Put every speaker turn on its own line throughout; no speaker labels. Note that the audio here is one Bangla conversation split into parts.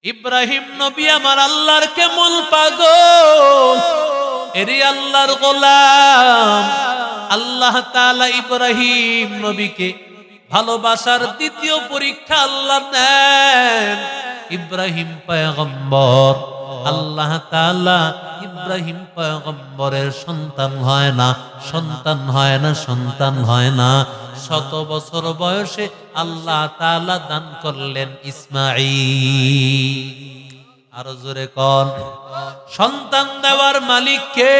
ইব্রাহিম নবী আমার আল্লাহর কেমন পাগল, এরে আল্লাহর গোলাম। আল্লাহ তাআলা ইব্রাহিম নবীকে ভালোবাসার দ্বিতীয় পরীক্ষা আল্লাহ নেন। ইব্রাহিম পয়গম্বর, আল্লাহ তাআলা ইব্রাহিম পয়গম্বরের সন্তান হয় না, সন্তান হয় না, সন্তান হয় না। 100 বছর বয়সে আল্লাহ তাআলা দান করলেন ইসমাঈল। আরো জোরে কোন সন্তান দেওয়ার মালিক কে?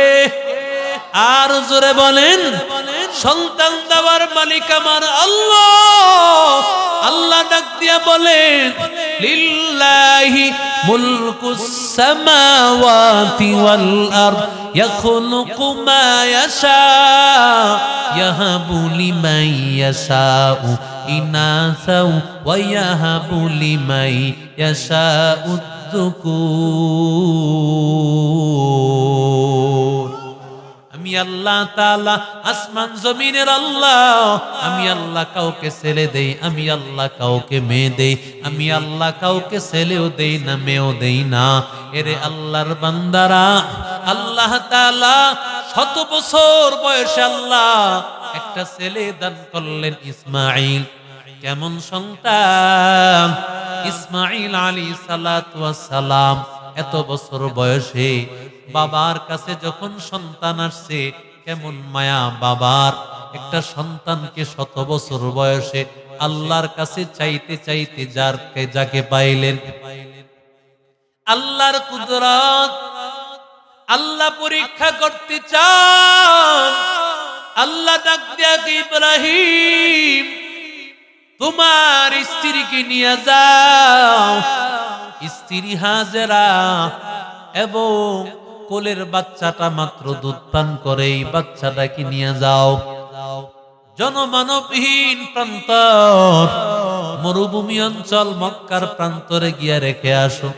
আর জোরে বলেন, সন্তান দেওয়ার মালিক আমার আল্লাহ। আল্লাহ ডাক দিয়া বলেন, লিল্লাহি মুলকুস সামাওয়াতি ওয়াল আরদ ইয়াখলুকু মা ইয়াশা ইয়াহাবু লিমান ইয়াশাউ ইনাসাও ওয়া ইয়াহাবু লিমান ইয়াশাউ যুকুর। আমি আল্লাহ তাআলা আসমান জমিনের আল্লাহ। আমি আল্লাহ কাউকে ছেলে দেই, আমি আল্লাহ কাউকে মেয়ে দেই, আমি আল্লাহ কাউকে ছেলেও দেই না, মেয়েও দেই না। এরে আল্লাহর বান্দারা, আল্লাহ তাআলা 100 বছর বয়সে আল্লাহ একটা ছেলে দান করলেন ইসমাঈল। কেমন সন্তান! ইসমাঈল আলাইহিস সালাতু ওয়াস সালাম এত বছর বয়সে বাবার কাছে যখন সন্তান আসছে, কেমন মায়া বাবার! একটা সন্তানকে 100 বছর বয়সে আল্লাহর কাছে চাইতে চাইতে যাকে পাইলেন, আল্লাহর কুদরত আল্লাহ পরীক্ষা করতে চান। আল্লাহ ডাক দিয়া ইব্রাহিম, তোমার স্ত্রীকে নিয়ে যাও। স্ত্রী হাজেরা এবং কোলের বাচ্চাটা মাত্র দুধ পান করে, এই বাচ্চাটাকে নিয়ে যাও জনমানবহীন প্রান্তর, মরুভূমি অঞ্চল মক্কার প্রান্তরে গিয়া রেখে আসো।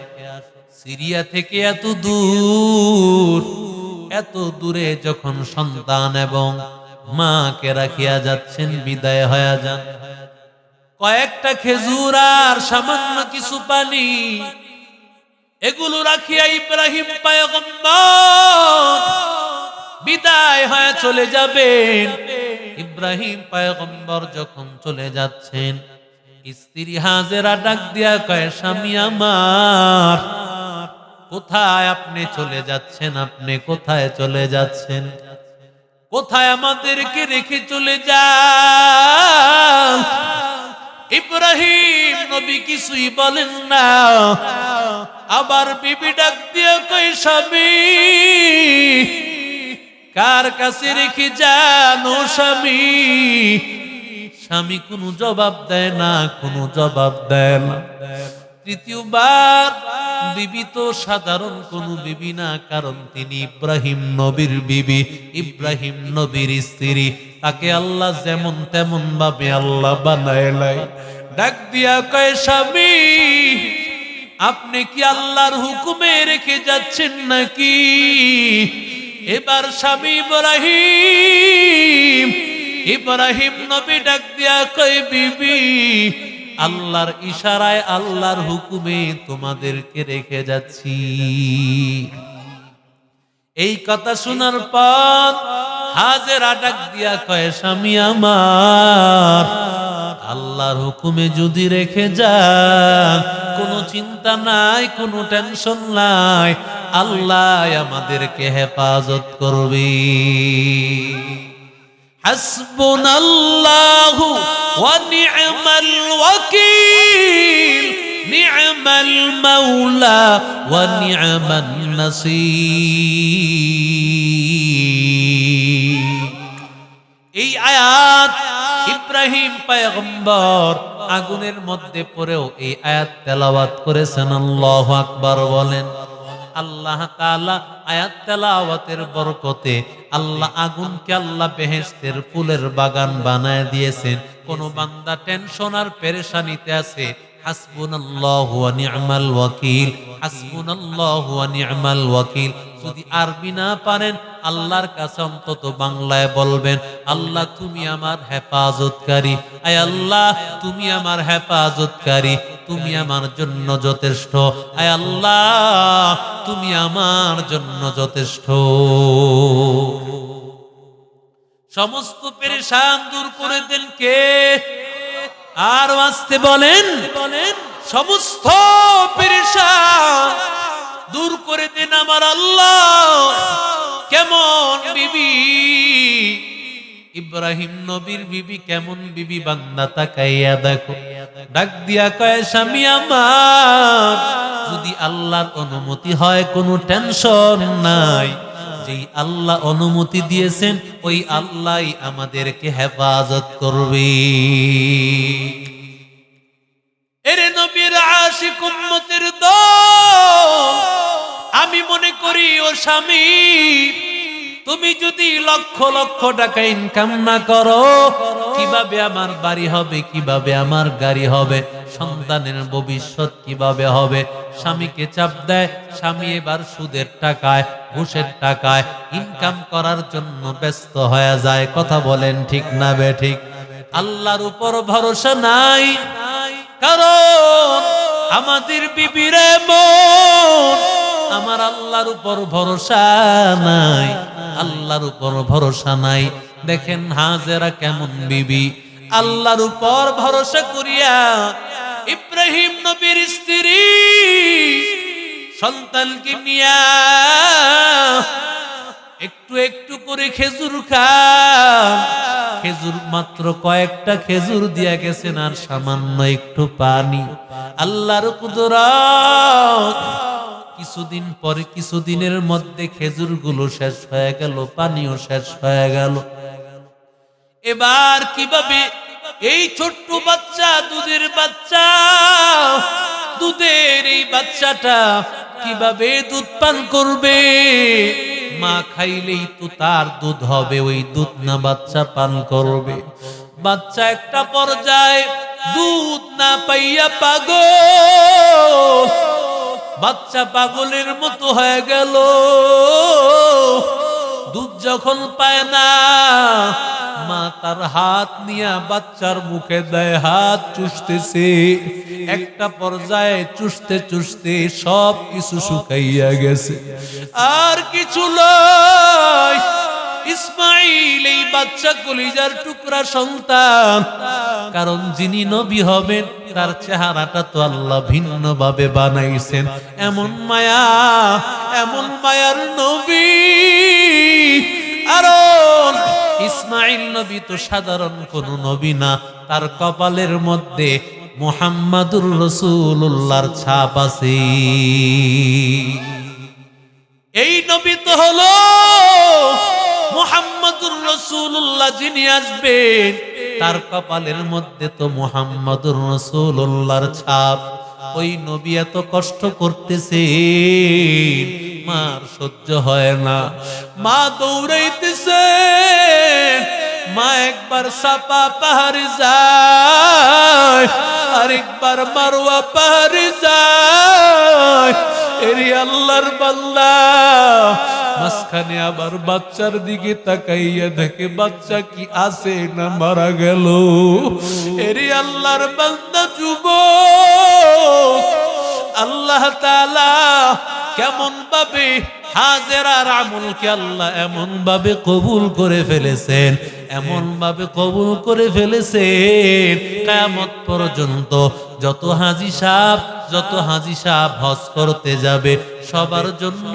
সিরিয়া থেকে এত দূর, এত দূরে যখন সন্তান এবং মাকে রাখিয়া যাচ্ছেন, বিদায় হয়ে যান। কয়েকটা খেজুর আর সামান্য কিছু পানি, এগুলো রাখিয়া ইব্রাহিম পয়গম্বর বিদায় হয়ে চলে যাবেন। ইব্রাহিম পয়গম্বর যখন চলে যাচ্ছেন, স্ত্রী হাজেরা ডাক দিয়া কয়, স্বামী আমার, কোথায় আপনি চলে যাচ্ছেন? আপনি কোথায় চলে যাচ্ছেন? কোথায় আমাদেরকে রেখে চলে যান? ইব্রাহিম নবী কিছুই বলেন না। আবার বিবি ডাক দিয়া কই, স্বামী, কার কাছে রেখে যান ও স্বামী? স্বামী কোনো জবাব দেয় না, কোনো জবাব দেয় না। তৃতীয়বার বিবি তো সাধারণ কোন বিবি না, কারণ তিনি ইব্রাহিম নবীর বিবি, ইব্রাহিম নবীর স্ত্রী। তাকে আল্লাহ যেমন তেমন ভাবে আল্লাহ বানায় নাই। ডাক দিয়া কয়, স্বামী, আপনি কি আল্লাহর হুকুমে রেখে যাচ্ছেন নাকি? এবার স্বামী ইব্রাহিম নবী ডাক দিয়া কয়, বিবি, আল্লাহর ইশারায় আল্লাহর হুকুমে তোমাদেরকে রেখে যাচ্ছি। এই কথা শোনার পর হাজেরা ডাক দিয়া কয়, স্বামী আমার, আল্লাহর হুকুমে যদি রেখে যান, কোনো চিন্তা নাই, কোনো টেনশন নাই, আল্লাহ আমাদেরকে হেফাজত করবে। হাসবুনাল্লাহু ওয়া নি'মাল ওয়াকিল, নি'মাল মাওলা ওয়া নি'মান নাসীর। এই আয়াত ইব্রাহিম পয়গম্বর আগুনের মধ্যে পড়েও এই আয়াত তেলাওয়াত করেছেন। আল্লাহু আকবার বলেন। আল্লাহ তাআলা আয়াত তেলাওয়াতের বরকতে আল্লাহ আগুনকে আল্লাহ বেহেশতের ফুলের বাগান বানায় দিয়েছেন। কোন বান্দা টেনশন আর পেরেশানিতে আছে, হাসবুনাল্লাহু ওয়া নি'মাল ওয়াকিল, হাসবুনাল্লাহু ওয়া নি'মাল ওয়াকিল যদি আরবি না পারেন আল্লাহর কাছে অন্তত বাংলায় বলবেন, আল্লাহ তুমি আমার হেফাজতকারী, আয় আল্লাহ তুমি আমার হেফাজতকারী, তুমি আমার জন্য যথেষ্ট, আয় আল্লাহ তুমি আমার জন্য যথেষ্ট। সমস্ত পেরেশান দূর করে দেন কে? আর আসতে বলেন, সমস্ত পেরেশান দূর করে দেন আমার আল্লাহ। কেমন বিবি ইব্রাহিম নবীর বিবি, কেমন বিবি বান্দা তাকাইয়া দেখো, ডাক দিয়া কয় স্বামী আমার, যদি আল্লাহর অনুমতি হয় কোনো টেনশন নাই, যেই আল্লাহ অনুমতি দিয়েছেন ওই আল্লাহই আমাদেরকে হেফাজত করবে। এরে নবীর আশিক উম্মতের দল, আমি মনে করি ও স্বামী, তুমি যদি লক্ষ লক্ষ টাকা ইনকাম না করো, কিভাবে আমার বাড়ি হবে, কিভাবে আমার গাড়ি হবে, সন্তানের ভবিষ্যৎ কিভাবে হবে? স্বামীকে চাপ দেয়, স্বামী এবার সুদের টাকায় ঘুষের টাকায় ইনকাম করার জন্য ব্যস্ত হয়ে যায়। কথা বলেন ঠিক না বে ঠিক? আল্লাহর উপর ভরসা নাই, কারণ আমাদের বিবির মন আমার আল্লাহর উপর ভরসা নাই, আল্লাহর উপর ভরসা নাই। দেখেন হাজেরা কেমন বিবি, আল্লাহর উপর ভরসা করিয়া ইব্রাহিম নবীর স্ত্রী সন্তানকে নিয়া একটু একটু করে খেজুর খান, খেজুর মাত্র কয়েকটা খেজুর দিয়া গেছেন আর সামান্য একটু পানি। আল্লাহর কুদরত, কিছুদিন পরে, কিছুদিনের মধ্যে খেজুরগুলো শেষ হয়ে গেল, পানিও শেষ হয়ে গেল। এবার কিভাবে এই ছোট্ট বাচ্চা, দুধের বাচ্চা, দুধের এই বাচ্চাটা কিভাবে দুধ পান করবে? মা খাইলেই তো তার দুধ হবে, ওই দুধ না বাচ্চা পান করবে। বাচ্চা একটা পর্যায়ে দুধ না পাইয়া পাগল, বাচ্চা পাগলের মতো হয়ে গেল। দুধ যখন পায় না, মা তার হাত নিয়ে বাচ্চার মুখে দেয়, হাত চুষতেছে। একটা পর্যায়ে চুষতে চুষতে সব কিছু শুকাইয়া গেছে, আর কিছু নয়। ইসমাইল এই বাচ্চা কলিজার টুকরা সন্তান, কারণ যিনি নবী হবেন তার চেহারাটা তো আল্লাহ ভিন্ন ভাবে বানাইছেন। এমন মায়া, এমন মায়ার নবী। আর ইসমাইল নবী তো সাধারণ কোন নবী না, তার কপালের মধ্যে মুহাম্মাদুর রাসূলুল্লাহর ছাপ আছে। এই নবী তো হলো মুহাম্মাদুর রাসূলুল্লাহ, যিনি আসবেন তার কপালের মধ্যে তো মুহাম্মাদুর রাসূলুল্লাহর ছাপ। ওই নবী এত কষ্ট করতেছে, মার সহ্য হয় না, মা দৌড়াইতেছে। মা একবার সাফা পাহাড়ে যায়, আরেকবার মারওয়া পাহাড়ে যায়। এরি আল্লাহর বান্দা মাঝখানে আবার বাচ্চার দিকে তাকাইয়া দেখে বাচ্চা কি আছে না মারা গেল। এরি আল্লাহর বান্দা যুবক, আল্লাহ তাআলা কেমন ভাবে হাজেরার আমলকে আল্লাহ এমন ভাবে কবুল করে ফেলেছেন, এমন ভাবে কবুল করে ফেলেছেন, কিয়ামত পর্যন্ত যত হাজী সাহেব হজ করতে যাবে সবার জন্য